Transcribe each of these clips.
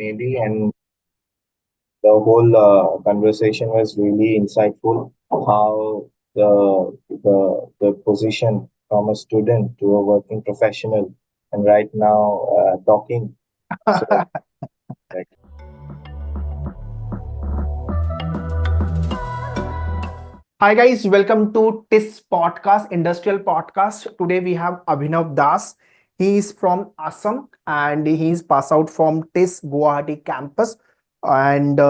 maybe, and the whole conversation was really insightful. How the position from a student to a working professional, and right now talking. So, like, Hi guys, welcome to TISS podcast, industrial podcast. Today we have Abhinav Das. He is from Assam and he is passed out from TISS Guwahati campus. And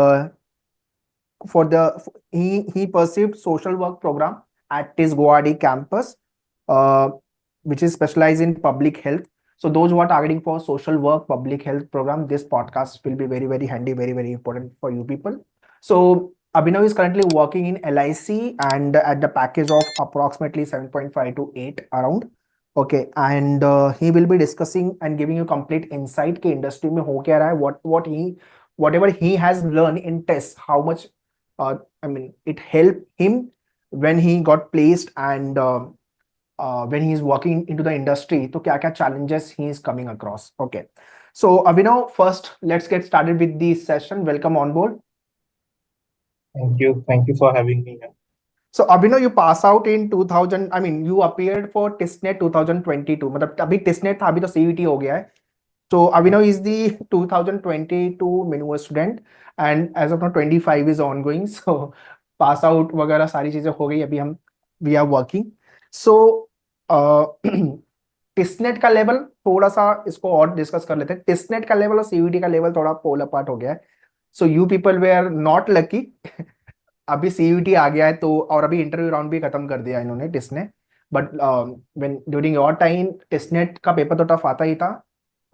for the he pursued social work program at TISS Guwahati campus, uh, which is specialized in public health. So those who are targeting for social work, public health program, this podcast will be very handy, very important for you people. So Abhinav is currently working in LIC and at the package of approximately 7.5 to 8 around. Okay, and he will be discussing and giving you complete insight कि industry में हो क्या रहा है, what he whatever he has learned in tests, how much I mean it helped him when he got placed and when he is working into the industry. तो क्या क्या challenges he is coming across. Okay, so Abhinav, first let's get started with the session. Welcome on board. thank you for having me here. So Abhinav, you pass out in 2000. I mean, you appeared for TISSNet 2022. मतलब अभी TISSNet था, अभी तो CVT हो गया है. So Abhinav is the 2022 Manoeuvre student and as of now 25 is ongoing. So pass out वगैरह सारी चीजें हो गई. अभी हम we are working. So TISSNet का लेवल थोड़ा सा इसको और डिस्कस कर लेते हैं. TISSNet का लेवल और CVT का लेवल थोड़ा पोल अपार्ट हो गया है. So you people were not lucky. अभी सीयूटी आ गया है तो और अभी इंटरव्यू राउंड भी खत्म कर दिया इन्होंने टिस ने. But when during your time टिसनेट का पेपर तो टफ आता ही था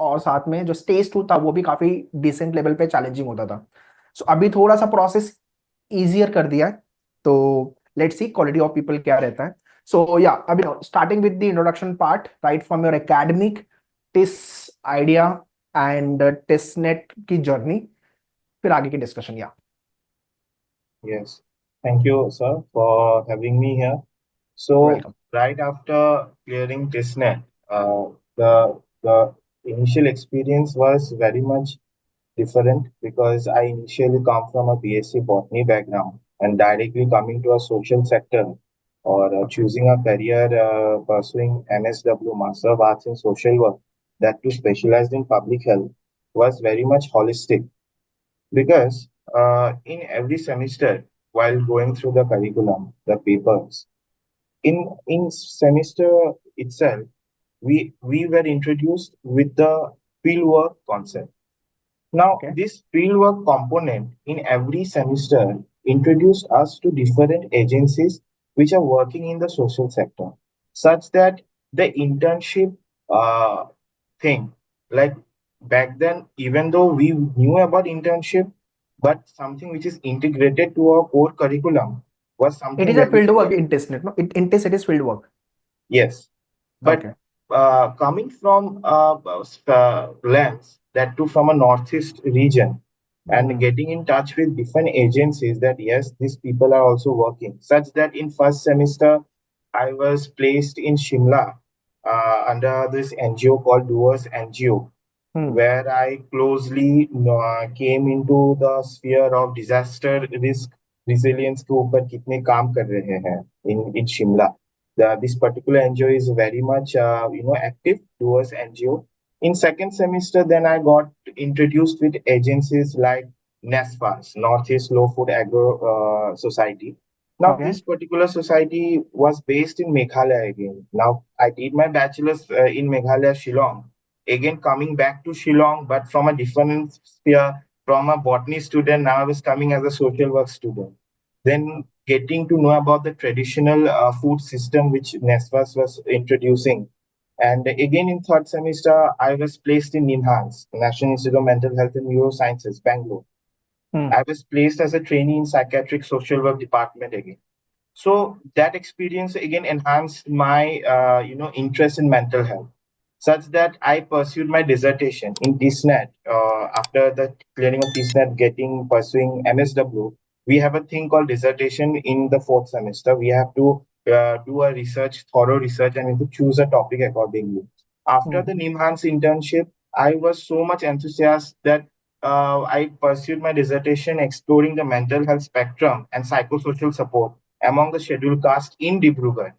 और साथ में जो स्टेज 2 था वो भी काफी डिसेंट लेवल पे चैलेंजिंग होता था. सो अभी थोड़ा सा प्रोसेस इजियर कर दिया है. तो let's see quality of people क्या रहता है. सो या अभी starting with the introduction part right from your academic TISS idea and TISSNET की जर्नी, फिर आगे की डिस्कशन. या Yes, thank you, sir, for having me here. So, welcome. right after clearing TISSNet, the initial experience was very much different because I initially come from a BSc botany background and directly coming to a social sector or choosing a career pursuing MSW, Master of Arts in Social Work, that too specialized in public health, was very much holistic because in every semester while going through the curriculum, the papers, in semester itself, we were introduced with the fieldwork concept. Now, Okay. this fieldwork component in every semester introduced us to different agencies which are working in the social sector, such that the internship uh, thing, like back then, even though we knew about internship, but something which is integrated to our core curriculum was It something is a very field work new. in testnet, no? In test, it is field work. Yes, but Okay. coming from a lens that too from a northeast region and Mm-hmm. getting in touch with different agencies that yes, these people are also working, such that in first semester I was placed in Shimla under this NGO called Doers NGO, Hmm. where I closely came into the sphere of disaster risk resilience के ऊपर कितने काम कर रहे हैं in Shimla. This particular NGO is very much active towards NGO. In second semester, then I got introduced with agencies like NESFAS, Northeast Slow Food Agro Society. Now, Okay. this particular society was based in Meghalaya again. Now, I did my bachelor's in Meghalaya, Shillong. Again, coming back to Shillong, but from a different sphere, from a botany student, now I was coming as a social work student. Then getting to know about the traditional food system which NESFAS was introducing. And again, in third semester, I was placed in NIMHANS, National Institute of Mental Health and Neurosciences, Bangalore. Hmm. I was placed as a trainee in psychiatric social work department again. So that experience again enhanced my interest in mental health, such that I pursued my dissertation in TISSNet. After the clearing of TISSNet, getting pursuing MSW, we have a thing called dissertation in the fourth semester. We have to do a research, thorough research, and we have to choose a topic accordingly. After the Mm-hmm. NIMHANS internship, I was so much enthusiastic that I pursued my dissertation exploring the mental health spectrum and psychosocial support among the scheduled caste in Dibrugarh.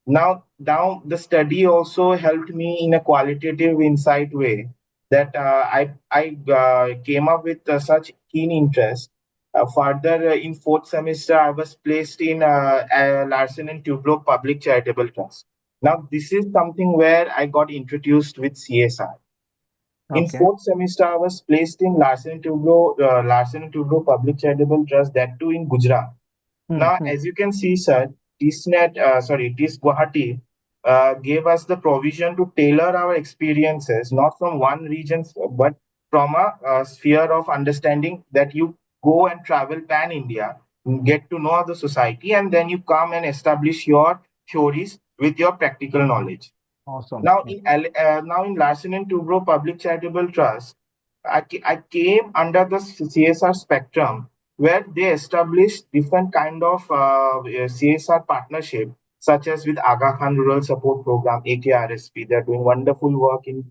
Now the study also helped me in a qualitative insight way that I came up with such keen interest. Further, in fourth semester, I was placed in Larsen and Toubro Public Charitable Trust. Now, this is something where I got introduced with CSR. In Okay. fourth semester, I was placed in Larsen and Toubro Public Charitable Trust, that too in Gujarat. Hmm. Now, Hmm. as you can see, sir, TISS Guwahati gave us the provision to tailor our experiences, not from one region, but from a sphere of understanding that you go and travel pan India, get to know the society, and then you come and establish your theories with your practical knowledge. Awesome. Now in Larsen and Toubro Public Charitable Trust, I came under the CSR spectrum where they established different kind of CSR partnership, such as with Aga Khan Rural Support Program (AKRSP). They're doing wonderful work in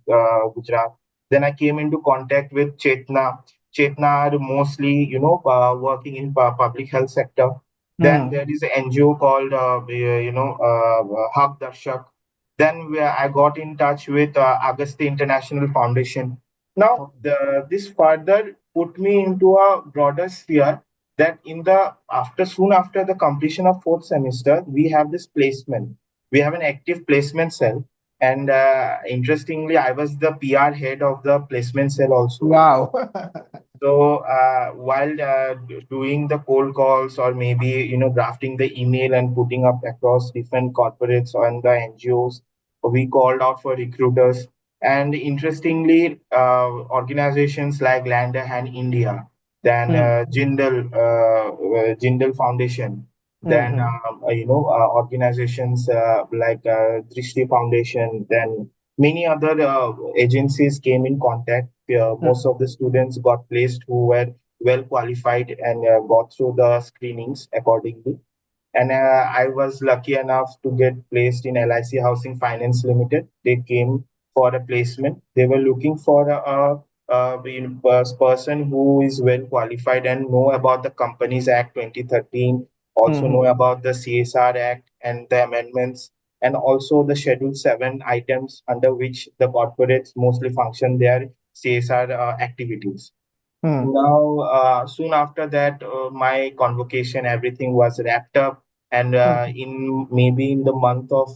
Gujarat. Then I came into contact with Chetna. Chetna are mostly, working in public health sector. Then Hmm. there is an NGO called, Haq Darshak. Then I got in touch with Agasti International Foundation. Now, Okay. this further put me into a broader sphere that soon after the completion of fourth semester, we have this placement. We have an active placement cell, and interestingly, I was the PR head of the placement cell also. Wow. So while doing the cold calls or maybe drafting the email and putting up across different corporates and the NGOs, we called out for recruiters. And interestingly, organizations like Lender and India, then Hmm. Jindal Foundation, Hmm. then Hmm. organizations like Drishti Foundation, then many other agencies came in contact. Hmm. Most of the students got placed who were well qualified and got through the screenings accordingly. And I was lucky enough to get placed in LIC Housing Finance Limited. They came for a placement. They were looking for a person who is well qualified and know about the Companies Act 2013, Hmm. also Hmm. know about the CSR Act and the amendments, and also the Schedule 7 items under which the corporates mostly function their CSR activities. Hmm. Now, soon after that, my convocation, everything was wrapped up. And Hmm. in maybe in the month of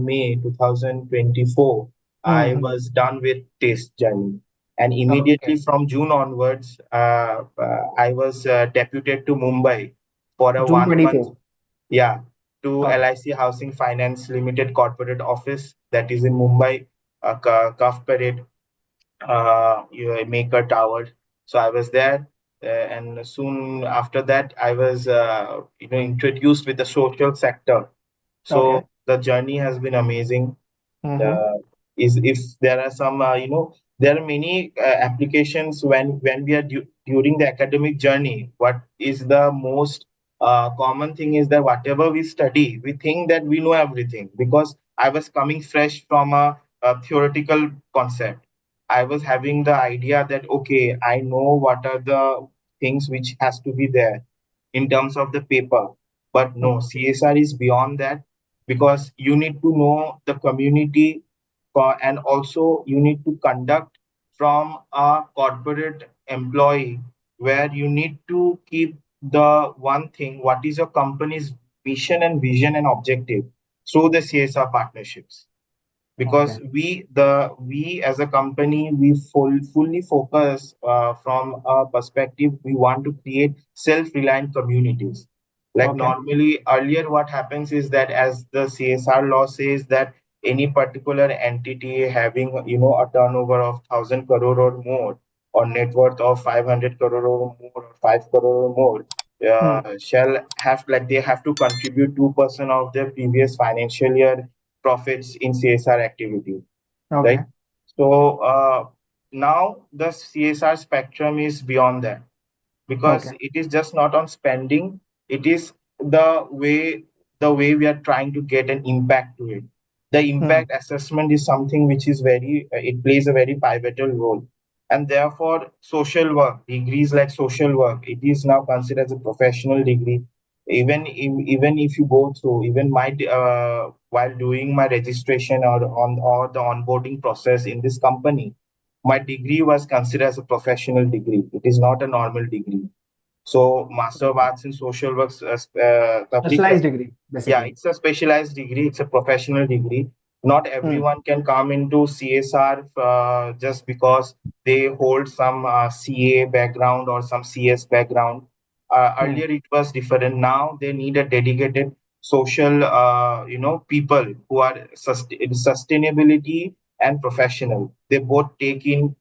May 2024, I Hmm. was done with test journey. And Okay. immediately from June onwards, I was deputed to Mumbai for a June 1 month, 24. yeah, to Okay. LIC Housing Finance Limited corporate office that is in Mumbai, Cuff Parade, Maker Tower. So I was there, and soon after that, I was introduced with the social sector. Okay. So the journey has been amazing. Mm-hmm. uh, is if there are some there are many applications when we are during the academic journey. What is the most common thing is that whatever we study, we think that we know everything, because I was coming fresh from a theoretical concept. I was having the idea that okay, I know what are the things which has to be there in terms of the paper. But no, CSR is beyond that, because you need to know the community, and also you need to conduct from a corporate employee, where you need to keep the one thing, what is your company's mission and vision and objective through the CSR partnerships. Okay. Because we as a company, we fully focus from a perspective, we want to create self-reliant communities. Like Okay. normally earlier what happens is that, as the CSR law says, that any particular entity having a turnover of 1,000 crore or more, or net worth of 500 crore or more, or 5 crore or more, Hmm. shall have, like, they have to contribute 2% of their previous financial year profits in CSR activity, right? Okay. So now the CSR spectrum is beyond that, because Okay. it is just not on spending. It is the way we are trying to get an impact to it. The Hmm. impact assessment is something which is very it plays a very pivotal role. and therefore social work degrees like social work, it is now considered as a professional degree. Even if you go through even my while doing my registration or the onboarding process in this company, my degree was considered as a professional degree. It is not a normal degree. So Master of Arts in Social Works, public, Specialized degree, yeah, basically. it's a specialized degree. It's a professional degree. Not Hmm. everyone can come into CSR just because they hold some CA background or some CS background. Hmm. Earlier it was different. Now they need a dedicated social, people who are sustainability and professional. They both take in,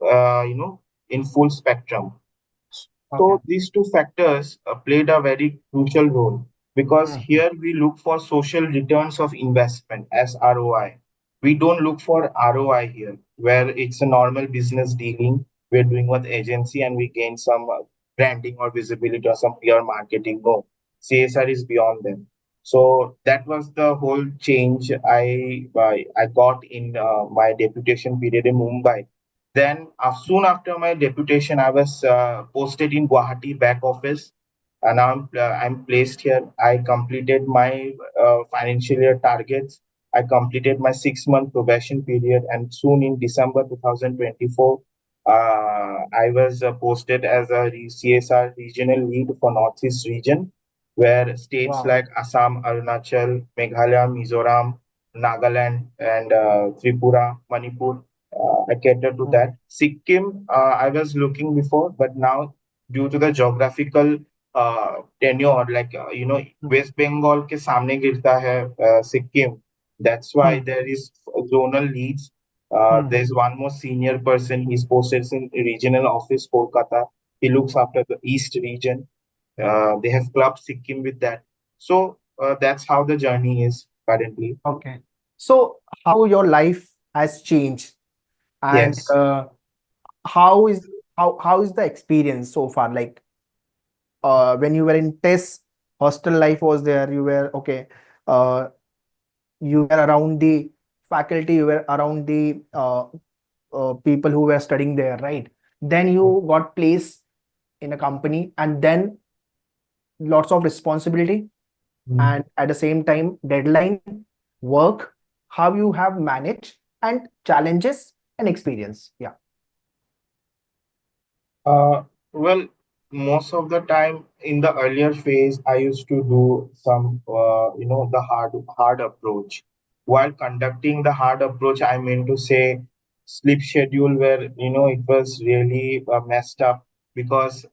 in full spectrum. Okay. So these two factors played a very crucial role because Hmm. here we look for social returns of investment as ROI. We don't look for ROI here, where it's a normal business dealing. We're doing with agency and we gain some branding or visibility or some PR marketing. No, CSR is beyond them. So that was the whole change I got in my deputation period in Mumbai. Then, soon after my deputation, I was posted in Guwahati back office, and I'm placed here. I completed my financial year targets. I completed my 6 month probation period, and soon in December 2024, I was posted as a CSR regional lead for Northeast region, where states Wow. like Assam, Arunachal, Meghalaya, Mizoram, Nagaland, and Tripura, Manipur, I cater to Hmm. that. Sikkim, I was looking before, but now due to the geographical tenure, like Hmm. West Bengal के सामने गिरता है Sikkim. That's why Hmm. there is zonal leads. Hmm. There's one more senior person. He's posted in regional office Kolkata. He looks after the East region. They have clubbed Sikkim with that. So that's how the journey is currently. Okay. So, how your life has changed, and Yes. how is how is the experience so far? Like, when you were in TESS, hostel life was there. You were okay. Uh, you were around the faculty. You were around the people who were studying there, right? Then you got placed in a company, and then lots of responsibility, Mm. and at the same time deadline, work, how you have managed, and challenges and experience. Yeah. Uh, well, most of the time in the earlier phase, I used to do some, the hard approach. While conducting the hard approach, I mean to say sleep schedule where it was really messed up because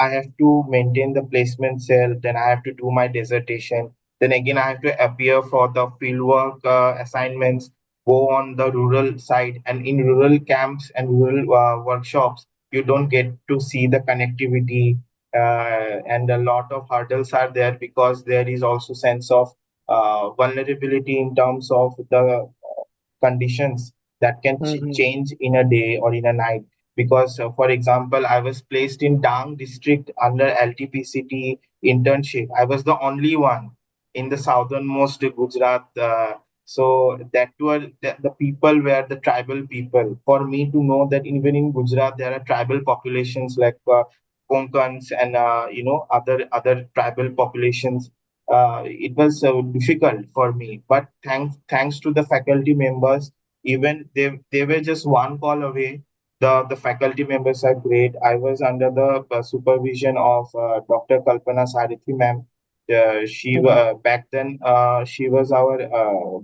I have to maintain the placement cell, then I have to do my dissertation, then again I have to appear for the fieldwork assignments, go on the rural side, and in rural camps and rural workshops, you don't get to see the connectivity, and a lot of hurdles are there because there is also sense of vulnerability in terms of the conditions that can Mhm. change in a day or in a night. Because, for example, I was placed in Dang district under LTPCT internship. I was the only one in the southernmost Gujarat. So that were the people were the tribal people. For me to know that even in Gujarat there are tribal populations like Konkans and other tribal populations, it was difficult for me. But thanks to the faculty members, even they were just one call away. The faculty members are great. I was under the supervision of Dr. Kalpana Sarithi ma'am. Mhm. Back then she was our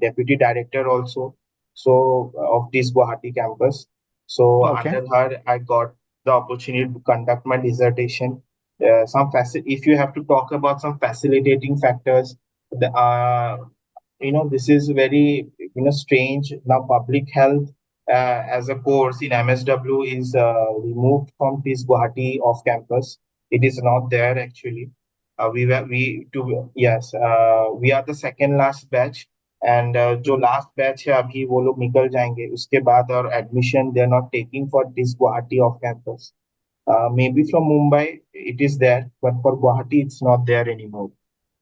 deputy director also, so of this Guwahati campus. So Okay. under her, I got the opportunity to conduct my dissertation. If you have to talk about some facilitating factors, this is very strange. Now public health as a course in MSW is removed from this Guwahati off campus. It is not there actually. We were we to Yes, we are the second last batch, and जो Mhm. last batch है अभी वो लोग निकल जाएंगे उसके बाद, और admission they are not taking for this Guwahati off campus. Maybe from Mumbai it is there, but for Guwahati it's not there anymore.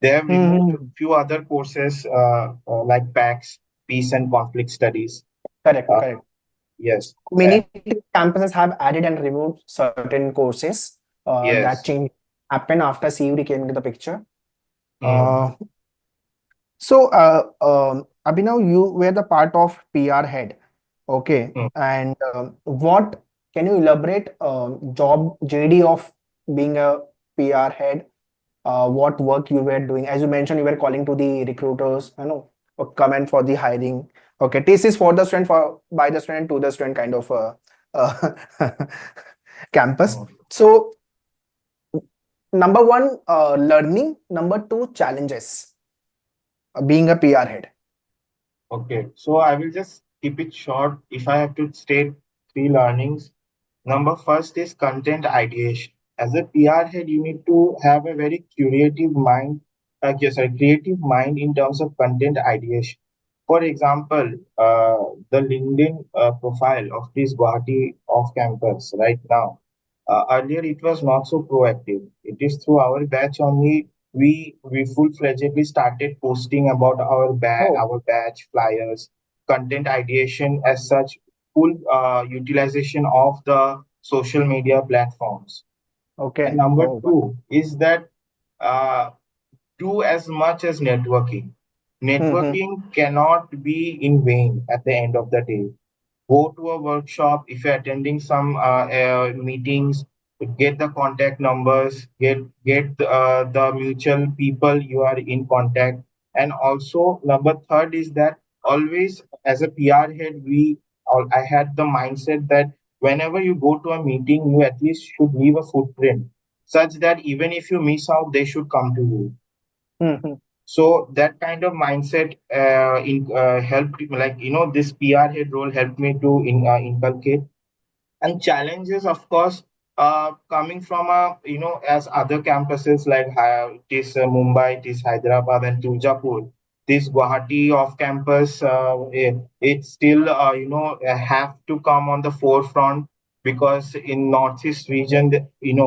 They have removed Mhm. few other courses like PACS, Peace and Conflict Studies. Correct, Uh, correct. Yes, Many campuses have added and removed certain courses. That yes. change happened after CUD came into the picture. Mm, Uh, Abhinav, you were the part of PR head. Okay. mm. And what can you elaborate job JD of being a PR head? What work you were doing? As you mentioned, you were calling to the recruiters, or comment for the hiring. Okay, this is for the student, for by the student to the student kind of uh, campus. Mm. So, number one, learning. Number two, challenges. Being a PR head. Okay, so I will just keep it short. If I have to state three learnings, number first is content ideation. As a PR head, you need to have a very creative mind in terms of content ideation. For example, the LinkedIn profile of this Guwahati off campus right now. Earlier, it was not so proactive. It is through our batch only we full-fledgedly started posting about Oh, our batch flyers, content ideation as such, full utilization of the social media platforms. And okay. number Oh, two is that uh, do as much as networking. mm-hmm. Networking cannot be in vain at the end of the day. Go to a workshop if you're attending some meetings, get the contact numbers, get the mutual people you are in contact. And also number third is that always as a PR head, I had the mindset that whenever you go to a meeting, you at least should leave a footprint such that even if you miss out, they should come to you. Mm-hmm. So that kind of mindset helped, like, this PR head role helped me to inculcate. And challenges, of course, coming from as other campuses like this Mumbai, this Hyderabad, and Tuljapur, this Guwahati off campus, it still have to come on the forefront, because in Northeast region,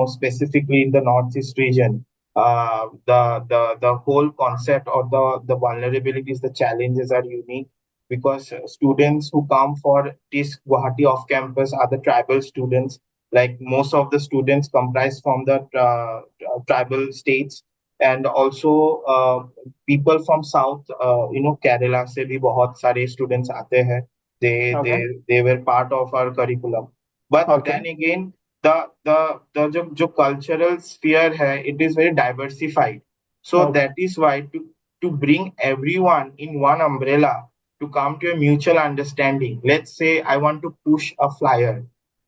specifically in the Northeast region, the whole concept or the vulnerabilities, the challenges are unique, because students who come for this Guwahati off campus are the tribal students. Like most of the students comprise from the tribal states, and also people from South, Kerala से भी बहुत सारे students आते हैं. They they Okay. they were part of our curriculum. But Okay. then again, the जो cultural sphere है, it is very diversified. So Okay. that is why to bring everyone in one umbrella, to come to a mutual understanding. Let's say I want to push a flyer,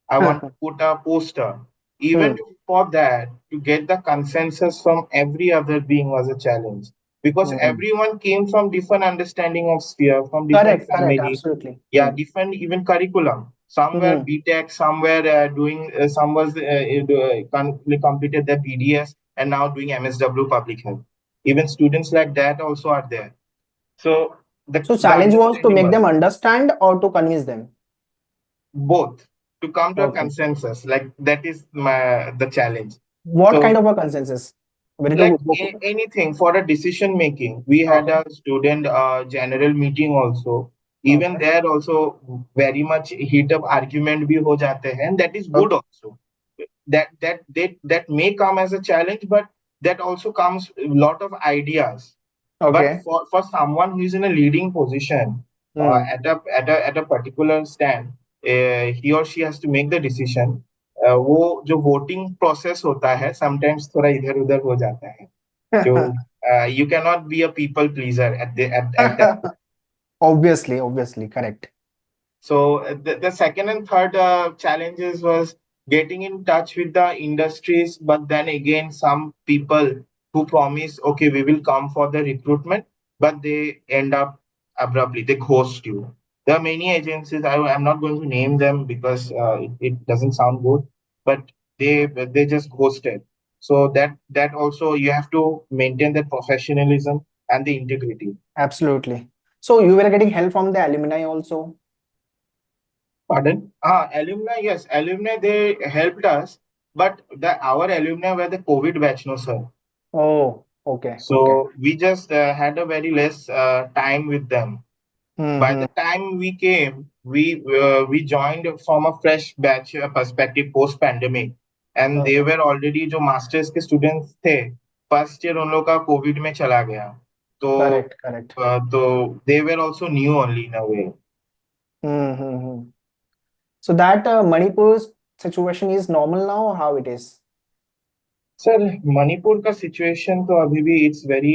I want to put a poster. Even Hmm. for that, to get the consensus from every other being was a challenge, because Hmm. everyone came from different understanding of sphere, from different Correct. Correct. family, Absolutely. yeah, different even curriculum. Some were Hmm. BTech, some were some was completed their PDS and now doing MSW Public Health. Even students like that also are there. So So the challenge was to understanding make them was understand or to convince them. both, to come to a Okay. consensus. Like that is the challenge. What kind So of a consensus? We need to like go. anything for a decision making, we had Okay. a student general meeting also. Even Okay. there also very much heat up argument bhi ho jate hain, and that is good Okay. also. That may come as a challenge, but that also comes a lot of ideas. But Okay. for someone who is in a leading position, Hmm. at a particular stand, he or she has to make the decision. वो जो voting process होता है sometimes थोड़ा इधर उधर हो जाता है. जो you cannot be a people pleaser at that. Obviously. Obviously. Correct. So the second and third challenges was getting in touch with the industries, but then again, some people who promise, okay, we will come for the recruitment, but they end up abruptly, they ghost you. There are many agencies. I'm not going to name them because it doesn't sound good, but they just ghosted. So that also you have to maintain that professionalism and the integrity. Absolutely. So you were getting help from the alumni also. Pardon? Alumni, yes, alumni, they helped us, but our alumni were the COVID batch, no, sir. Oh. Okay. Okay. So we just had a very less time with them. By Mm-hmm. the time we came, we joined from a fresh batch perspective post pandemic, and they Okay. were already जो masters के students थे, first year उन लोग का Covid में चला गया, तो Correct, correct. तो they were also new only in a way. Mm-hmm. So that Manipur's situation is normal now, or how it is? Sir Manipur का सिचुएशन तो अभी भी इट्स वेरी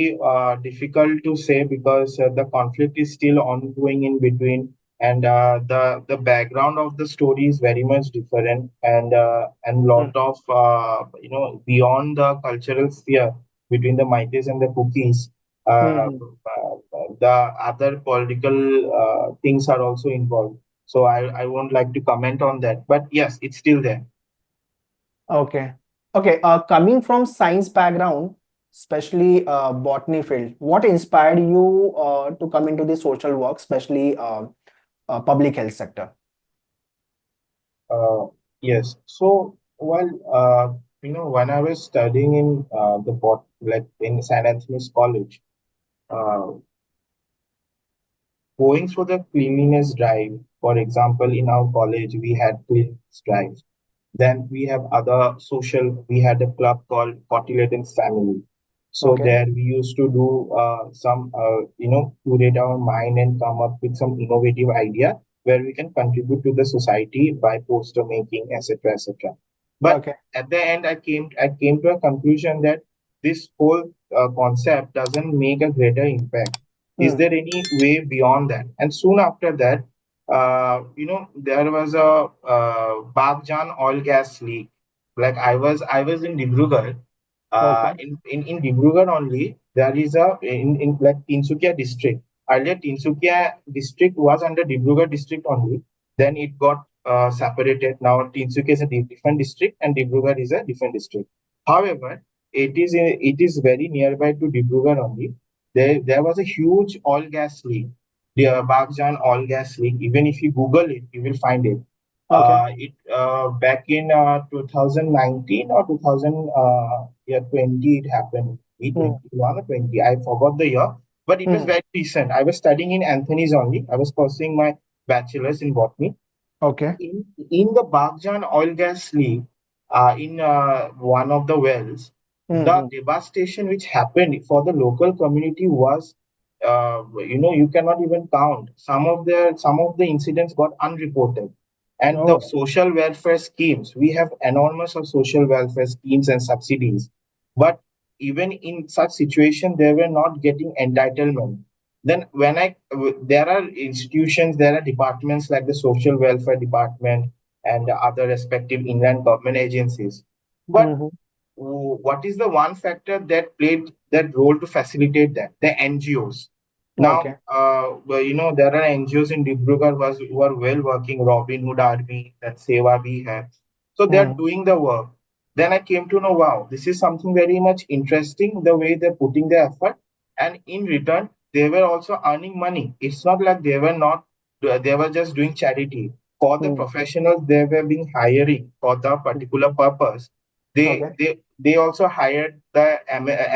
डिफिकल्ट टू से because the conflict is still ongoing in between and the background of the story is very much different and Mm. lot of beyond the cultural sphere between the Meiteis and the Kukis, Mm-hmm. the other political things are also involved, so I won't like to comment on that, but yes, it's still there. Okay. Okay. Coming from science background, especially botany field, what inspired you to come into the social work, especially public health sector? Uh, yes. So, while when I was studying in like in San Anthony's College, uh, going for the cleanliness drive. For example, in our college, we had cleanliness drives. Then we have other social. We had a club called Cotilatan's Family. So Okay. there we used to do some, curate our mind and come up with some innovative idea where we can contribute to the society by poster making, etc., etc. But Okay. at the end, I came to a conclusion that this whole concept doesn't make a greater impact. Is Hmm. there any way beyond that? And soon after that, there was a Bagjan oil gas leak. Like I was in Dibrugarh. Okay. In Dibrugarh only, there is in like Tinsukia district. Earlier, Tinsukia district was under Dibrugarh district only. Then it got separated. Now Tinsukia is a different district and Dibrugarh is a different district. However, it is very nearby to Dibrugarh only. There was a huge oil gas leak, the Bagjan oil gas leak. Even if you Google it, you will find it. Okay. It back in 2019 or 2020 it happened. Hmm. 2021 or 20, I forgot the year, but it was Hmm. very recent. I was studying in Anthony's only. I was pursuing my bachelor's in botany. Okay. In the Bagjan oil gas leak, in one of the wells, the Hmm. devastation which happened for the local community was, you cannot even count. Some of the incidents got unreported, and the Oh. social welfare schemes, we have enormous of social welfare schemes and subsidies, but even in such situation, they were not getting entitlement. Then there are institutions, there are departments like the social welfare department and other respective inland government agencies, but Hmm. what is the one factor that played that role to facilitate that? The NGOs. Now, Okay. there are NGOs in Dibrugarh who are well working, Robin Hood Army, that Seva Bhi hai. So they are Hmm. doing the work. Then I came to know, wow, this is something very much interesting, the way they're putting their effort. And in return, they were also earning money. It's not like they were just doing charity. For the Hmm. professionals they were being hiring for the particular purpose, they Okay. they they also hired the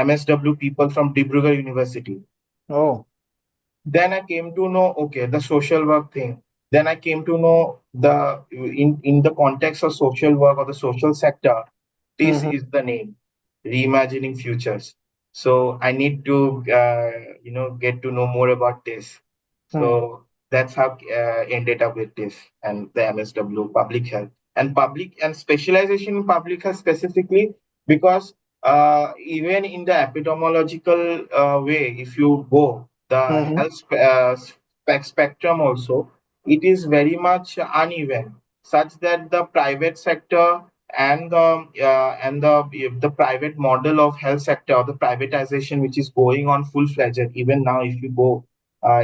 MSW people from Dibrugarh University. Oh. Then I came to know, okay, the social work thing. Then I came to know in the context of social work or the social sector, this Hmm. is the name, reimagining futures. So I need to get to know more about this. Hmm. So that's how ended up with this and the MSW public health and specialization in public health specifically because even in the epidemiological way, if you go the Hmm. health spectrum also, it is very much uneven, such that the private sector and the private model of health sector or the privatization which is going on full fledged even now if you go,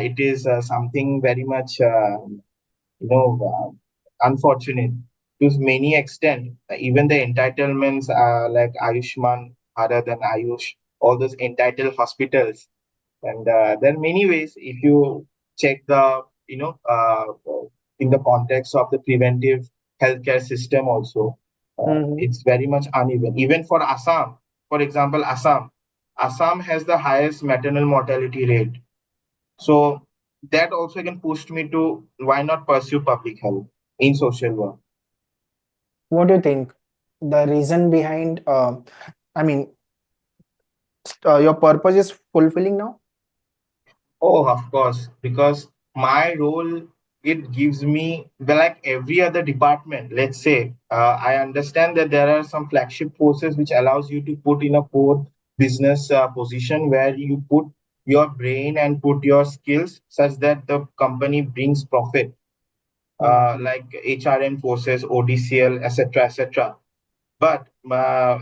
it is something very much you know unfortunate to many extent. Even the entitlements like Ayushman Bharat and Ayush, all those entitled hospitals, and there are many ways if you check the in the context of the preventive healthcare system also, Hmm. it's very much uneven. Even for Assam, for example, Assam has the highest maternal mortality rate. So that also can push me to why not pursue public health in social work. What do you think? The reason behind, I mean, your purpose is fulfilling now? Oh, of course, because my role, it gives me, well, like every other department. Let's say I understand that there are some flagship courses which allows you to put in a core business position where you put your brain and put your skills such that the company brings profit, Hmm. like HRM courses, ODCL, etc., etc. But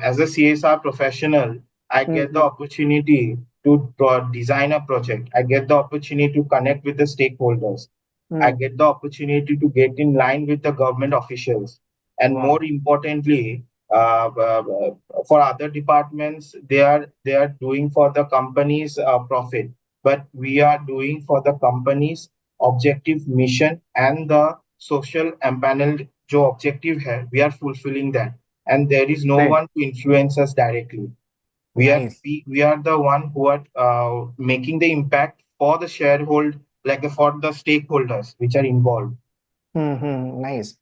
as a CSR professional, I get the Hmm. opportunity to design a project. I get the opportunity to connect with the stakeholders. I Hmm. get the opportunity to get in line with the government officials. And more Wow. importantly, for other departments, they are doing for the company's profit, but we are doing for the company's objective mission and the social empaneled जो objective है, we are fulfilling that, and there is no Great. one to influence us directly. Nice. We are the one who are making the impact for the sharehold, like for the stakeholders which are involved. Nice.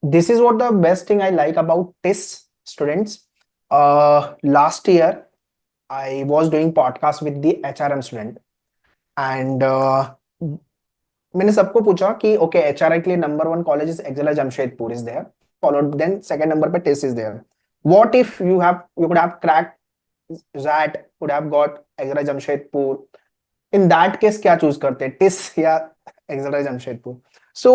This is what the best thing I like about TISS students. Last year, I was doing podcast with the HRM student, and मैंने सबको पूछा कि okay HRI के लिए number one college is XL Jamshedpur is there followed then second number पे TISS is there what if you could have cracked that could have got XL Jamshedpur in that case क्या choose करते TISS या XL Jamshedpur so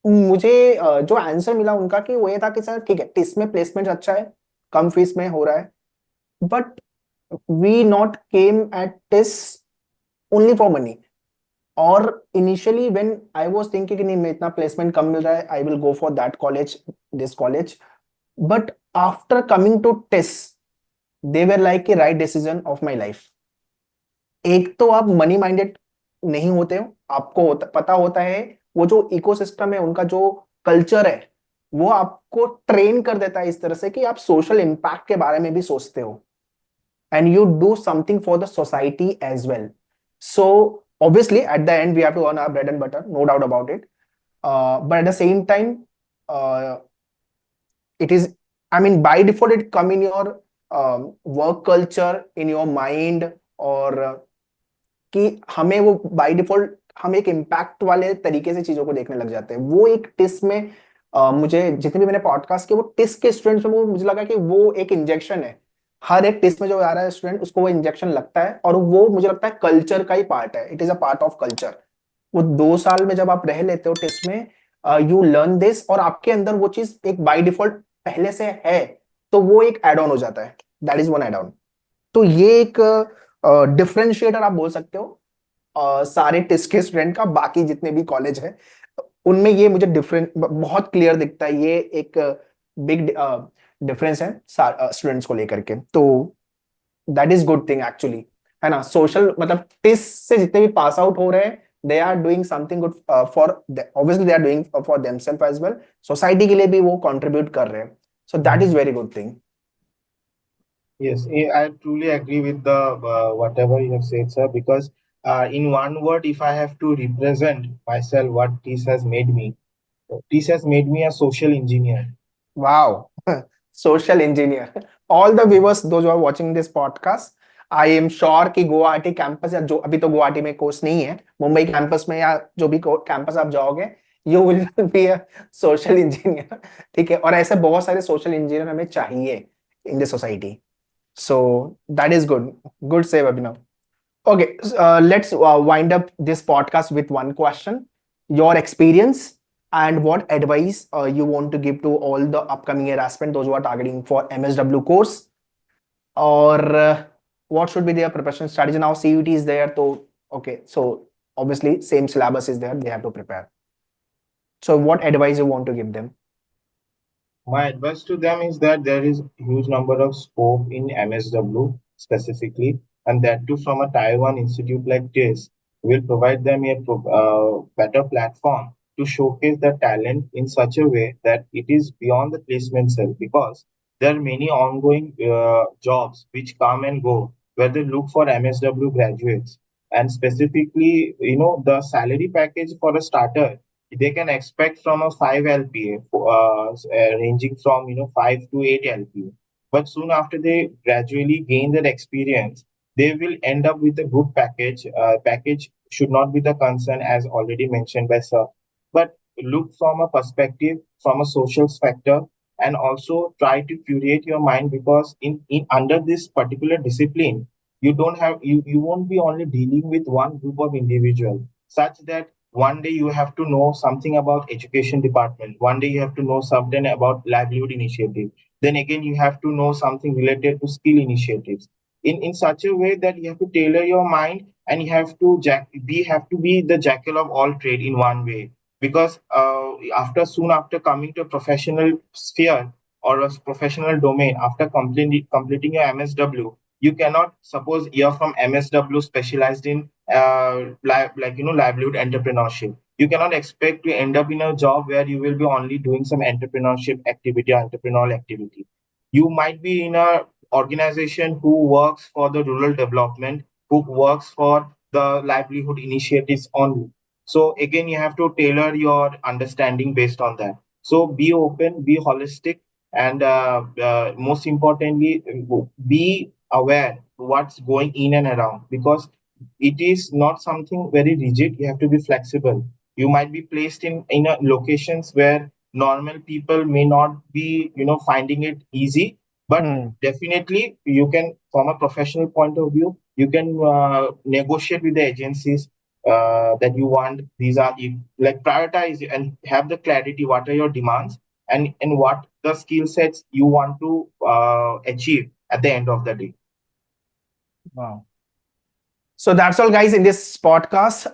मुझे जो answer मिला उनका कि वो ये था कि सर ठीक है टिस में प्लेसमेंट अच्छा है कम फीस में हो रहा है but we not came at TISS only for money और initially when I was thinking कि नहीं मैं इतना प्लेसमेंट कम मिल रहा है I will go for that college this college but after coming to TISS they were like a right decision of my life एक तो आप मनी माइंडेड नहीं होते हो आपको पता होता है वो जो इकोसिस्टम है उनका जो कल्चर है वो आपको ट्रेन कर देता है इस तरह से कि आप सोशल इम्पैक्ट के बारे में भी सोचते हो and you do something for the society as well. So obviously at the end we have to earn our bread and butter, no doubt about it. But at the same time, uh, it is, I mean, by default it come in your work culture, in your mind, और कि हमें वो by default हम एक impact वाले तरीके से चीजों को देखने लग जाते हैं वो एक टिस में मुझे जितने भी मैंने पॉडकास्ट किए वो टिस के स्टूडेंट्स में वो मुझे लगा कि वो एक इंजेक्शन है हर एक टिस में जो आ रहा है स्टूडेंट उसको वो इंजेक्शन लगता है और वो मुझे लगता है कल्चर का ही पार्ट है it is a part of culture वो 2 साल में जब आप रह लेते हो टिस में यू लर्न दिस और आपके अंदर वो चीज एक बाय डिफॉल्ट पहले से है तो वो एक एड ऑन हो जाता है that is one add on तो ये एक डिफरेंशिएटर आप बोल सकते हो सारे टिस के स्टूडेंट का बाकी जितने भी कॉलेज है उनमें ये मुझे डिफरेंट बहुत क्लियर दिखता है ये एक बिग डिफरेंस है स्टूडेंट्स को लेकर के तो that is good thing actually है ना सोशल मतलब टिस से जितने भी पास आउट हो रहे हैं they are doing something good for obviously they are doing for themself as well society के लिए भी वो कंट्रीब्यूट कर रहे हैं so that is very good thing Yes, I truly agree with the whatever you have said, sir. Because in one word, if I have to represent myself, what this has made me, this has made me a social engineer. Wow. Social engineer. All the viewers, those who are watching this podcast, I am sure कि Guwahati campus या जो अभी तो गुवाहाटी में course नहीं है Mumbai campus में या जो भी कैंपस आप जाओगे you will be a social engineer ठीक है और ऐसे बहुत सारे सोशल इंजीनियर हमें चाहिए in the society so that is good good save Abhinav Okay, let's wind up this podcast with one question. Your experience and what advice you want to give to all the upcoming year aspirants, those who are targeting for MSW course, or what should be their preparation strategy? Now CUT is there, so okay, so obviously same syllabus is there, they have to prepare. So what advice you want to give them? My advice to them is that there is huge number of scope in MSW specifically, and that too from a Tier 1 institute like this will provide them a better platform to showcase the talent in such a way that it is beyond the placement cell, because there are many ongoing jobs which come and go where they look for MSW graduates. And specifically, the salary package for a starter, they can expect from a 5 LPA, ranging from 5 to 8 LPA. But soon after they gradually gain that experience, they will end up with a good package. Package should not be the concern, as already mentioned by sir, but look from a perspective, from a social factor, and also try to curate your mind, because in under this particular discipline, you won't be only dealing with one group of individual, such that one day you have to know something about education department, one day you have to know something about livelihood initiative, then again you have to know something related to skill initiatives, in such a way that you have to tailor your mind, and you have to be the jackal of all trade in one way. Because after soon after coming to a professional sphere or a professional domain, after completing your MSW, you cannot suppose you're from MSW specialized in livelihood entrepreneurship. You cannot expect to end up in a job where you will be only doing some entrepreneurship activity or entrepreneurial activity. You might be in a organization who works for the rural development, who works for the livelihood initiatives only. So again, you have to tailor your understanding based on that. So be open, be holistic, and most importantly, be aware what's going in and around, because it is not something very rigid. You have to be flexible. You might be placed in locations where normal people may not be finding it easy, but Hmm. definitely you can, from a professional point of view, you can negotiate with the agencies that you want. These are like prioritize and have the clarity what are your demands, and what the skill sets you want to achieve at the end of the day. Wow. So that's all, guys, in this podcast.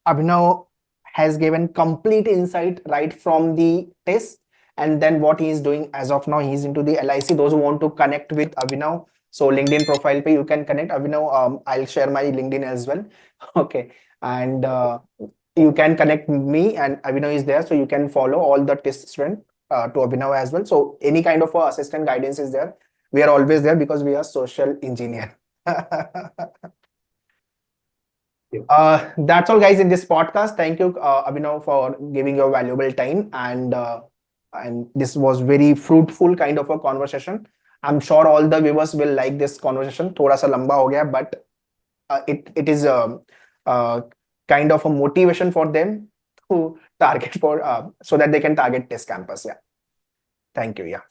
Abhinav has given complete insight right from the test, and then what he is doing as of now. He's into the LIC. Those who want to connect with Abhinav, so LinkedIn profile pe you can connect Abhinav. I'll share my LinkedIn as well. Okay, and you can connect me, and Abhinav is there, so you can follow all the test student to Abhinav as well. So any kind of assistant guidance is there. We are always there because we are social engineer. Yeah. That's all, guys, in this podcast. Thank you, Abhinav, for giving your valuable time, and this was very fruitful kind of a conversation. I'm sure all the viewers will like this conversation. थोड़ा सा लंबा हो गया, but it is uh, kind of a motivation for them to target for so that they can target this campus. Yeah. Thank you. Yeah.